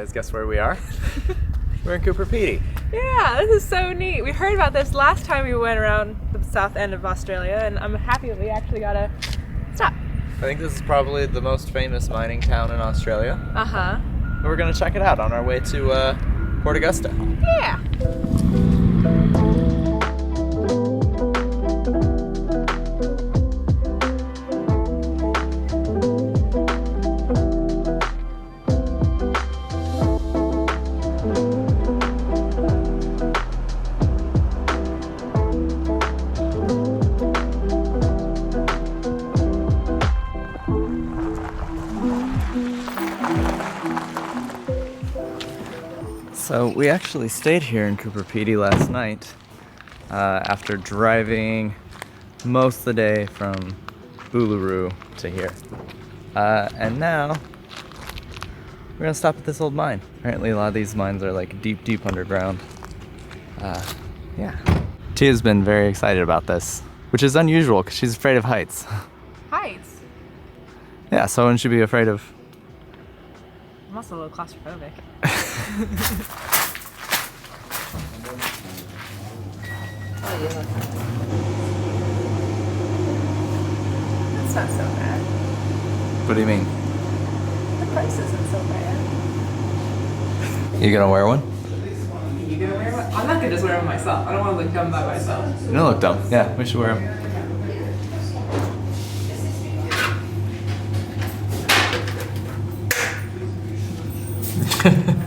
guys guess where we are? We're in Cooper Pedy. Yeah, this is so neat. We heard about this last time we went around the south end of Australia, and I'm happy that we actually got to stop. I think this is probably the most famous mining town in Australia. Uh-huh. We're going to check it out on our way to Port Augusta. Yeah. So we actually stayed here in Cooper Pedy last night after driving most of the day from Uluru to here. And now we're gonna stop at this old mine. Apparently a lot of these mines are like deep underground. Yeah. Tia's been very excited about this, which is unusual because she's afraid of heights. Heights? Yeah, so wouldn't you be afraid of... I'm also a little claustrophobic. Oh, yeah. That's not so bad. What do you mean? The price isn't so bad. You gonna wear one? You gonna wear one? I'm not gonna just wear one myself. I don't want to look dumb by myself. You don't look dumb. Yeah, we should wear them.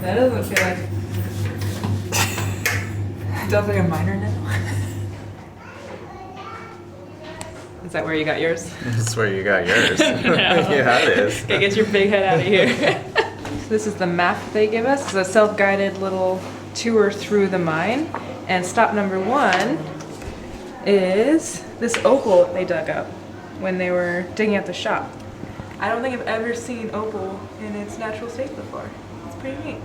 That doesn't feel like... Does like a minor now? Is that where you got yours? That's where you got yours. Yeah, it is. Okay, get your big head out of here. So this is the map they give us. It's a self-guided little tour through the mine. And stop number 1 is this opal they dug up when they were digging at the shop. I don't think I've ever seen opal in its natural state before. It's pretty neat.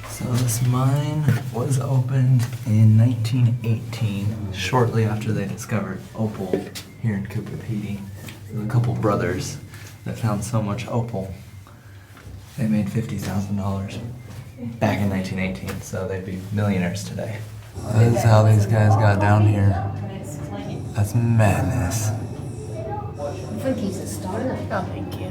So this mine was opened in 1918, shortly after they discovered opal here in Cooper Pedy. There were a couple brothers that found so much opal, they made $50,000 back in 1918, so they'd be millionaires today. This is how these guys got down here. That's madness. I think he's a starter. Oh, thank you.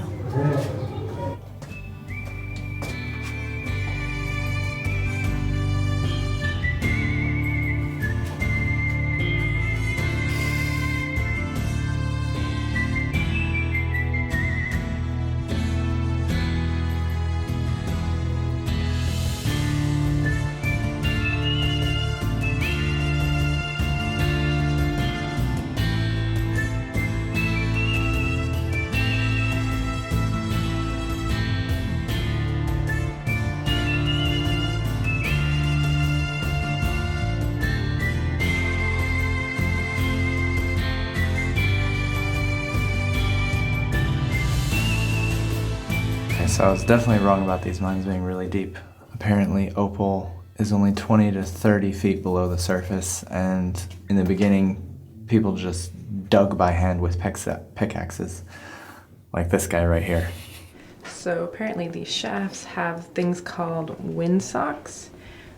So I was definitely wrong about these mines being really deep. Apparently opal is only 20 to 30 feet below the surface, and in the beginning people just dug by hand with pickaxes, like this guy right here. So apparently these shafts have things called windsocks,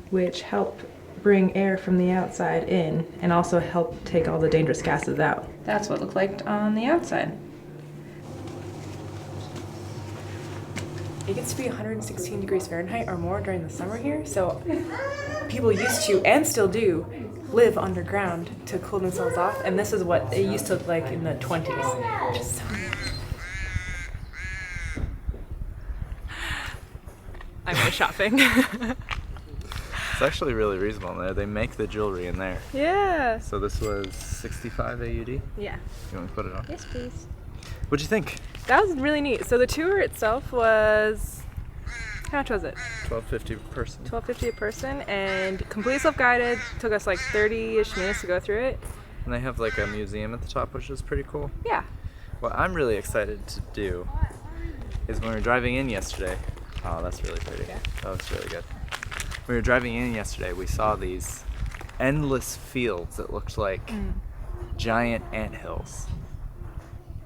which help bring air from the outside in and also help take all the dangerous gases out. That's what it looked like on the outside. It gets to be 116 degrees Fahrenheit or more during the summer here, so people used to, and still do, live underground to cool themselves off, and this is what it used to look like in the 20s. Which is so... I went shopping. It's actually really reasonable in there. They make the jewelry in there. Yeah. So this was 65 AUD? Yeah. You want me to put it on? Yes, please. What'd you think? That was really neat. So the tour itself was, how much was it? $12.50 per person. $12.50 a person, and completely self-guided. Took us like 30-ish minutes to go through it. And they have like a museum at the top, which is pretty cool. Yeah. What I'm really excited to do is when we were driving in yesterday. Oh, that's really pretty. Yeah. That was really good. We were driving in yesterday, we saw these endless fields that looked like giant anthills.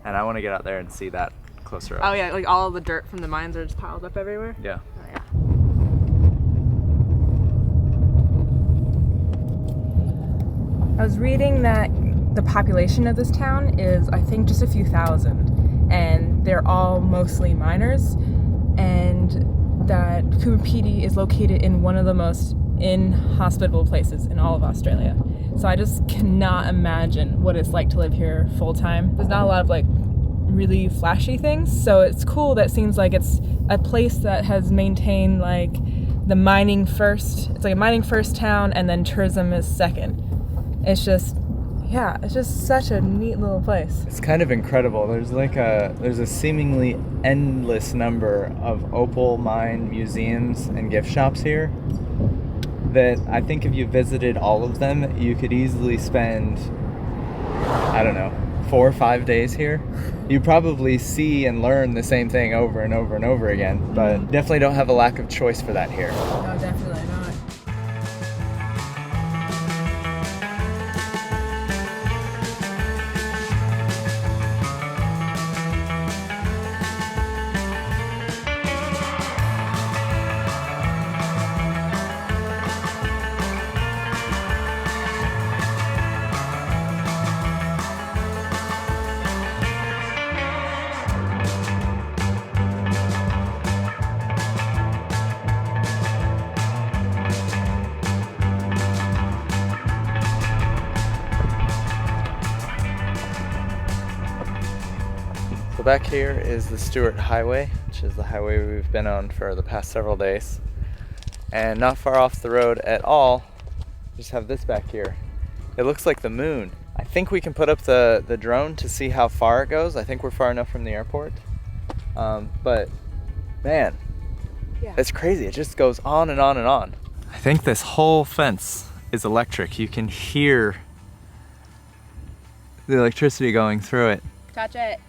And I want to get out there and see that closer up. Oh yeah, like all of the dirt from the mines are just piled up everywhere. Yeah. Oh, yeah. I was reading that the population of this town is, I think, just a few thousand, and they're all mostly miners, and that Cooper Pedy is located in one of the most inhospitable places in all of Australia. So I just cannot imagine what it's like to live here full time. There's not a lot of like really flashy things, so it's cool that it seems like it's a place that has maintained like the mining first. It's like a mining first town, and then tourism is second. It's just, yeah, it's just such a neat little place. It's kind of incredible. There's a seemingly endless number of opal mine museums and gift shops here that I think if you visited all of them, you could easily spend, I don't know, 4 or 5 days here. You probably see and learn the same thing over and over and over again, but definitely don't have a lack of choice for that here. No, definitely not. So back here is the Stewart Highway, which is the highway we've been on for the past several days. And not far off the road at all, just have this back here. It looks like the moon. I think we can put up the drone to see how far it goes. I think we're far enough from the airport. But man, Yeah. it's crazy. It just goes on and on and on. I think this whole fence is electric. You can hear the electricity going through it. Touch it.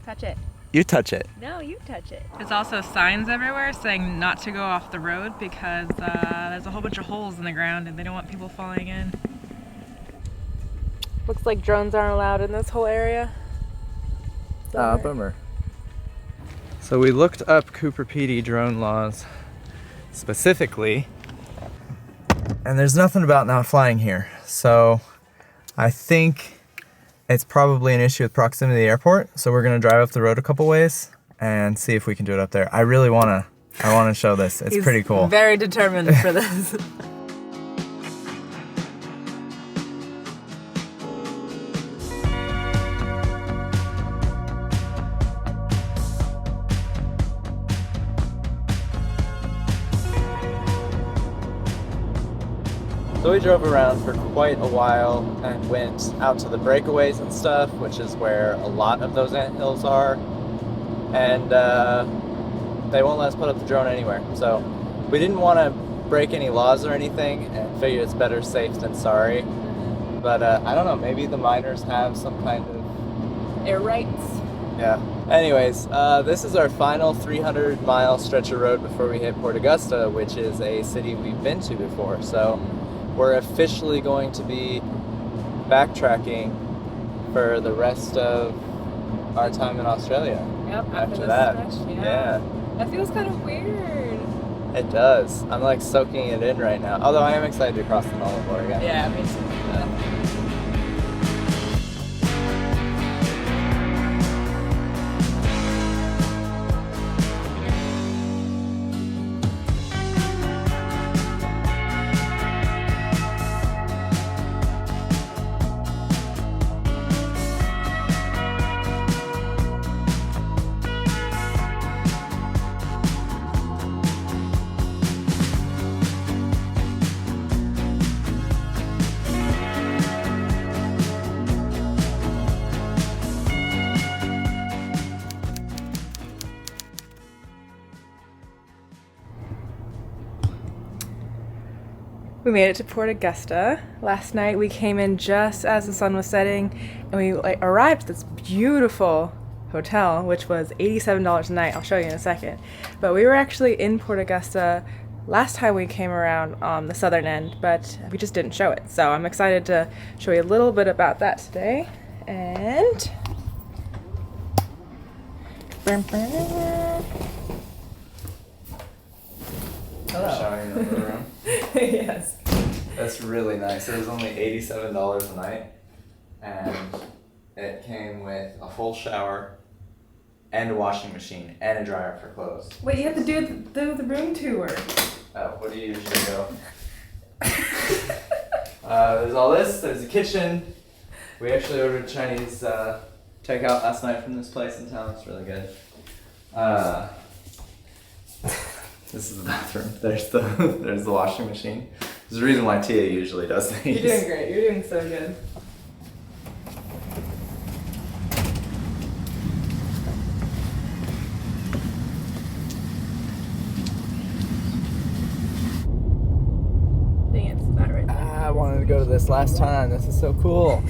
Touch it. You touch it. No, you touch it. There's also signs everywhere saying not to go off the road because there's a whole bunch of holes in the ground and they don't want people falling in. Looks like drones aren't allowed in this whole area. Ah, bummer. So we looked up Cooper Pedy drone laws specifically, and there's nothing about not flying here. So I think it's probably an issue with proximity to the airport. So we're gonna drive up the road a couple ways and see if we can do it up there. I wanna show this. It's pretty cool. Very determined for this. So we drove around for quite a while and went out to the breakaways and stuff, which is where a lot of those anthills are. And they won't let us put up the drone anywhere. So we didn't want to break any laws or anything and figured it's better safe than sorry. But I don't know, maybe the miners have some kind of Air rights. Yeah. Anyways, this is our final 300-mile stretch of road before we hit Port Augusta, which is a city we've been to before. So we're officially going to be backtracking for the rest of our time in Australia. Yep, After this that. stretch, Yeah. That feels kind of weird. It does. I'm like soaking it in right now. Although I am excited to cross the Nullarbor again. Yeah, me too. We made it to Port Augusta. Last night we came in just as the sun was setting, and we arrived at this beautiful hotel, which was $87 a night. I'll show you in a second. But we were actually in Port Augusta last time we came around on the southern end, but we just didn't show it. So I'm excited to show you a little bit about that today. And Showing you the room. yes. That's really nice. It was only $87 a night, and it came with a full shower and a washing machine and a dryer for clothes. Wait, you have to do the room tour. What do you usually do? There's all this. There's a kitchen. We actually ordered Chinese takeout last night from this place in town. It's really good. This is the bathroom. There's the washing machine. There's a reason why Tia usually does these. You're doing great. You're doing so good. Dang it, it's that right there. I wanted to go to this last time. This is so cool.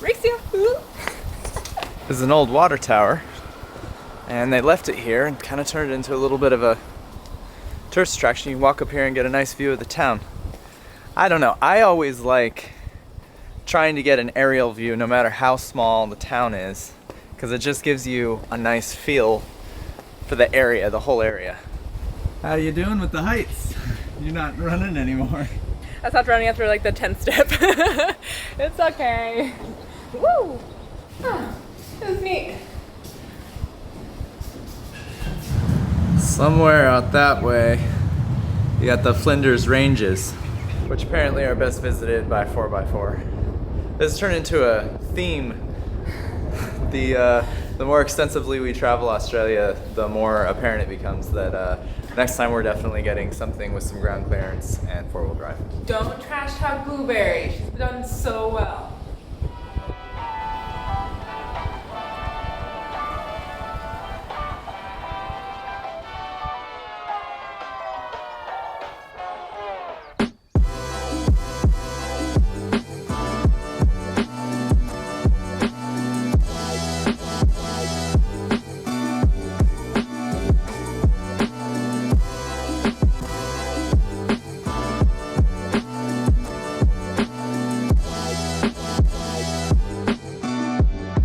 Race you! This is an old water tower, and they left it here and kind of turned it into a little bit of a tourist attraction. You can walk up here and get a nice view of the town. I don't know, I always like trying to get an aerial view no matter how small the town is, because it just gives you a nice feel for the area, the whole area. How you doing with the heights? You're not running anymore. I stopped running after like the 10th step. It's okay. Woo! Huh. It was neat. Somewhere out that way, you got the Flinders Ranges, which apparently are best visited by 4x4. This has turned into a theme. The more extensively we travel Australia, the more apparent it becomes that next time we're definitely getting something with some ground clearance and four-wheel drive. Don't trash talk Blueberry. She's done so well.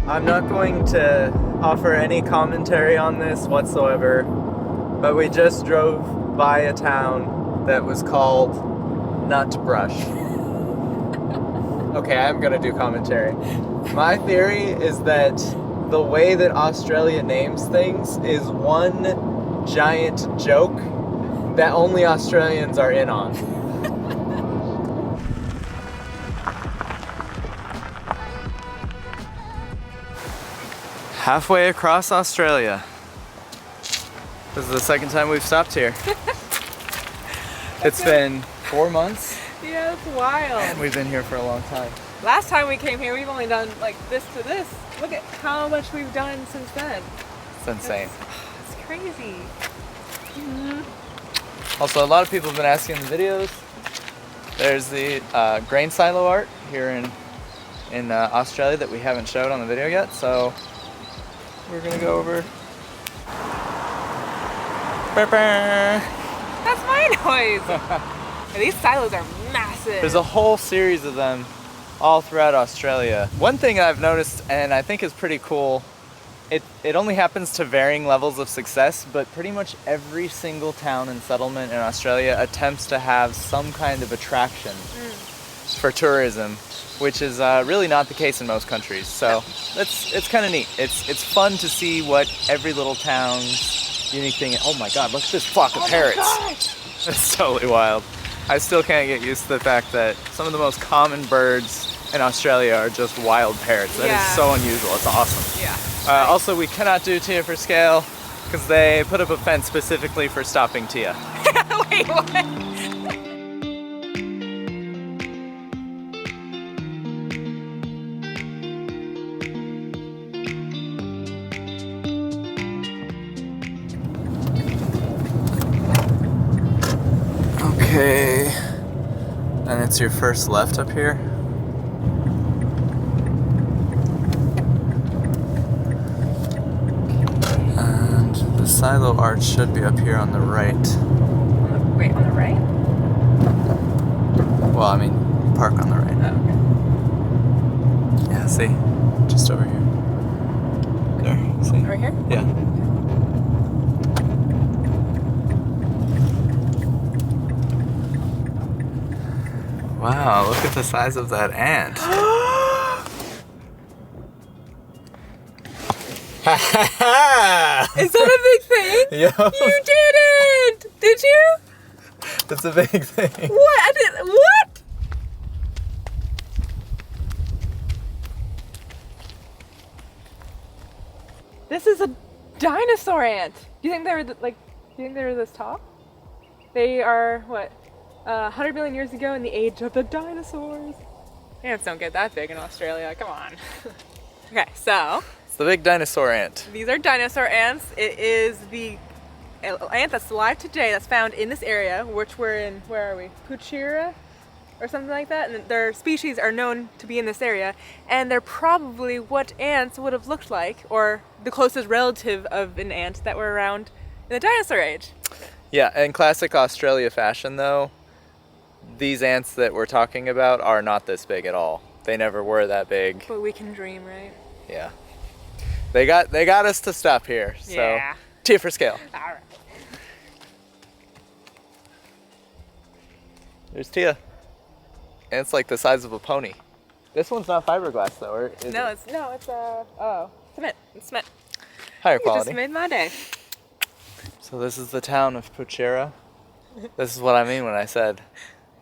I'm not going to offer any commentary on this whatsoever, but we just drove by a town that was called Nutbrush. Okay, I'm gonna do commentary. My theory is that the way that Australia names things is one giant joke that only Australians are in on. Halfway across Australia. This is the second time we've stopped here. It's been 4 months, Yeah, it's wild. and we've been here for a long time. Last time we came here, we've only done like this to this. Look at how much we've done since then. It's insane. It's crazy. Also, a lot of people have been asking in the videos. There's the grain silo art here in Australia that we haven't showed on the video yet, so we're gonna go over. That's my noise. These silos are massive. There's a whole series of them all throughout Australia. One thing I've noticed, and I think is pretty cool, it only happens to varying levels of success, but pretty much every single town and settlement in Australia attempts to have some kind of attraction for tourism, which is really not the case in most countries. So it's kind of neat. It's fun to see what every little town's unique thing. Oh my God, look at this flock of parrots. It's totally wild. I still can't get used to the fact that some of the most common birds in Australia are just wild parrots. That is so unusual. It's awesome. Yeah. Also, we cannot do Tia for scale because they put up a fence specifically for stopping Tia. Wait, what? Okay, and it's your first left up here. silo arch should be up here on the right. Wait, on the right? Well, I mean, park on the right. Oh, Yeah, see? Just over here. There, see? okay. Right here? Yeah. Wow, look at the size of that ant. Is that a big thing? Yo, You didn't! Did you? it's a big thing. What? What? This is a dinosaur ant. Do you think they were do you think they were this tall? They are what? 100 million years ago in the age of the dinosaurs. Ants don't get that big in Australia. Come on. Okay, so It's the big dinosaur ant. these are dinosaur ants. It is the ant that's alive today that's found in this area, which we're in, where are we? Puchira or something like that. And their species are known to be in this area. And they're probably what ants would have looked like, or the closest relative of an ant that were around in the dinosaur age. Yeah, in classic Australia fashion though, these ants that we're talking about are not this big at all. They never were that big. But we can dream, right? Yeah. They got us to stop here. So Yeah. Tia for scale. All right. There's Tia. And it's like the size of a pony. This one's not fiberglass though, or is No, it? it's cement. It's cement. Higher You quality. just made my day. So this is the town of Puchera. This is what I mean when I said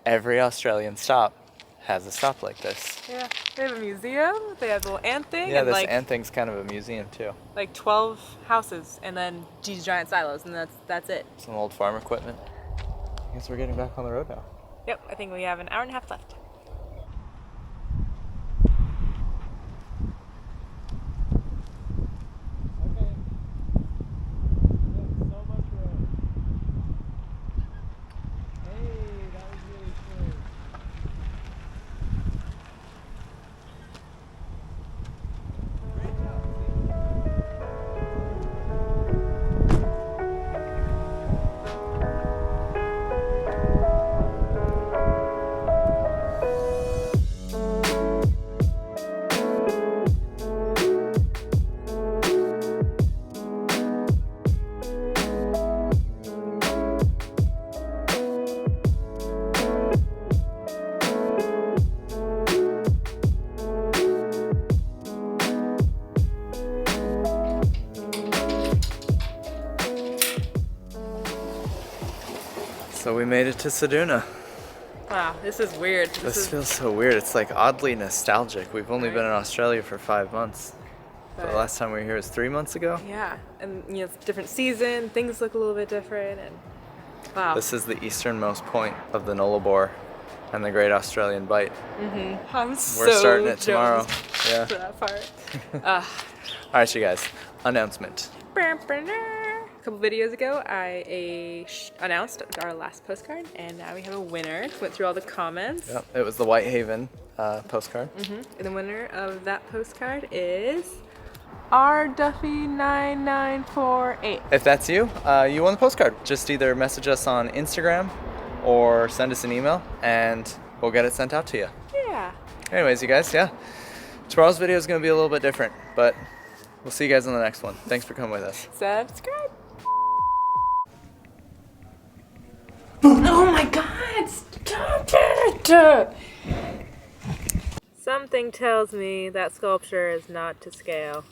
every Australian stop has a stop like this. Yeah. They have a museum. They have a little ant thing. Yeah, and this like, ant thing's kind of a museum too. like 12 houses, and then these giant silos, and that's it. Some old farm equipment. I guess we're getting back on the road now. Yep, I think we have an hour and a half left. So we made it to Seduna. Wow, this is weird. This feels so weird. It's like oddly nostalgic. We've only been in Australia for 5 months. The last time we were here was 3 months ago. Yeah, and you know, it's a different season. Things look a little bit different, and wow. This is the easternmost point of the Nullarbor and the Great Australian Bight. I'm We're so starting it tomorrow. jealous Yeah. for that part. All right, you guys. Announcement. A couple videos ago, I announced our last postcard, and now we have a winner. Went through all the comments. Yep, it was the Whitehaven postcard. And the winner of that postcard is RDuffy9948. If that's you, you won the postcard. Just either message us on Instagram or send us an email, and we'll get it sent out to you. Yeah. Anyways, you guys, yeah. Tomorrow's video is going to be a little bit different, but we'll see you guys on the next one. Thanks for coming with us. Subscribe. Oh my god! Stop it! Something tells me that sculpture is not to scale.